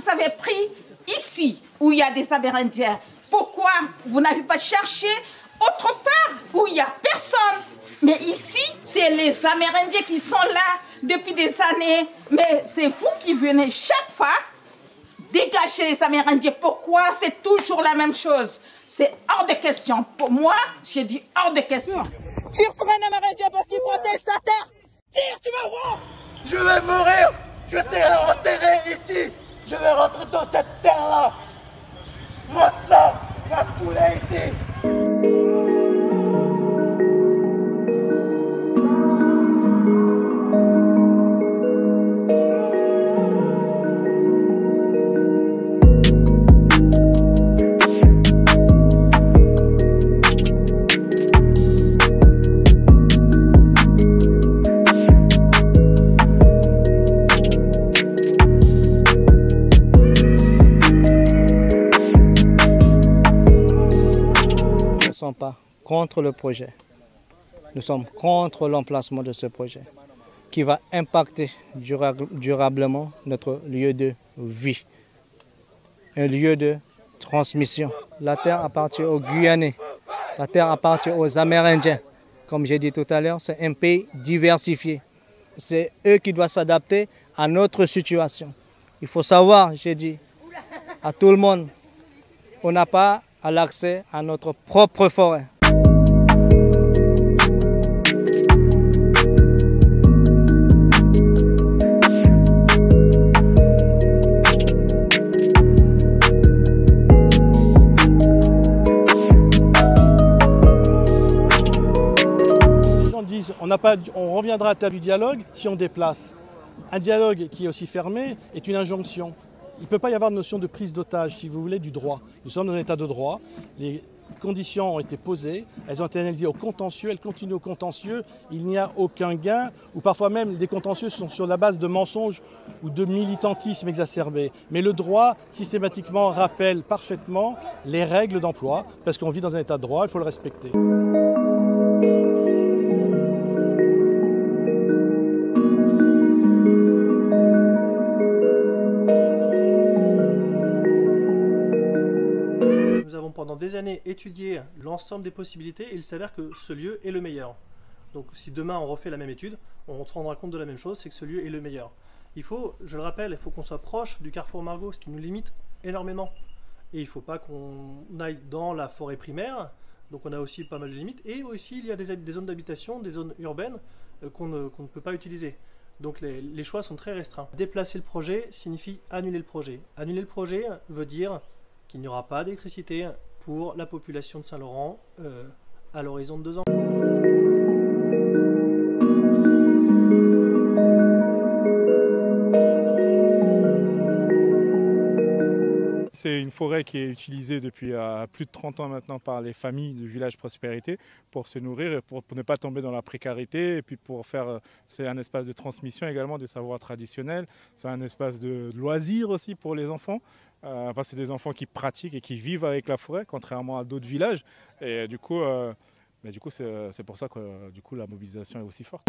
vous avez pris ici, où il y a des Amérindiens? Pourquoi vous n'avez pas cherché autre part où il n'y a personne? Mais ici, c'est les Amérindiens qui sont là depuis des années. Mais c'est vous qui venez chaque fois dégager les Amérindiens. Pourquoi c'est toujours la même chose? C'est hors de question. Pour moi, j'ai dit hors de question. Tire sur un Amérindien parce qu'il protège sa terre. Tire, tu vas voir. Je vais mourir. Je serai enterré ici. Je vais rentrer dans cette terre-là. Moi, ça, ma poulet ici. Nous ne sommes pas contre le projet. Nous sommes contre l'emplacement de ce projet qui va impacter durablement notre lieu de vie, un lieu de transmission. La terre appartient aux Guyanais, la terre appartient aux Amérindiens. Comme j'ai dit tout à l'heure, c'est un pays diversifié. C'est eux qui doivent s'adapter à notre situation. Il faut savoir, j'ai dit à tout le monde, on n'a pas à l'accès à notre propre forêt. Les gens disent on reviendra à la table du dialogue si on déplace. Un dialogue qui est aussi fermé est une injonction. Il ne peut pas y avoir de notion de prise d'otage, si vous voulez, du droit. Nous sommes dans un état de droit, les conditions ont été posées, elles ont été analysées au contentieux, elles continuent au contentieux, il n'y a aucun gain, ou parfois même des contentieux sont sur la base de mensonges ou de militantisme exacerbé. Mais le droit, systématiquement, rappelle parfaitement les règles d'emploi, parce qu'on vit dans un état de droit, il faut le respecter. Nous avons pendant des années étudié l'ensemble des possibilités et il s'avère que ce lieu est le meilleur. Donc si demain on refait la même étude, on se rendra compte de la même chose, c'est que ce lieu est le meilleur. Il faut, je le rappelle, il faut qu'on soit proche du carrefour Margaux, ce qui nous limite énormément. Et il ne faut pas qu'on aille dans la forêt primaire, donc on a aussi pas mal de limites. Et aussi il y a des zones d'habitation, des zones urbaines qu'on ne peut pas utiliser. Donc les choix sont très restreints. Déplacer le projet signifie annuler le projet. Annuler le projet veut dire qu'il n'y aura pas d'électricité pour la population de Saint-Laurent à l'horizon de 2 ans. C'est une forêt qui est utilisée depuis plus de 30 ans maintenant par les familles du village Prospérité pour se nourrir et pour ne pas tomber dans la précarité. Et puis pour faire, c'est un espace de transmission également des savoirs traditionnels. C'est un espace de loisir aussi pour les enfants. Parce que c'est des enfants qui pratiquent et qui vivent avec la forêt, contrairement à d'autres villages. Et du coup, c'est pour ça que la mobilisation est aussi forte.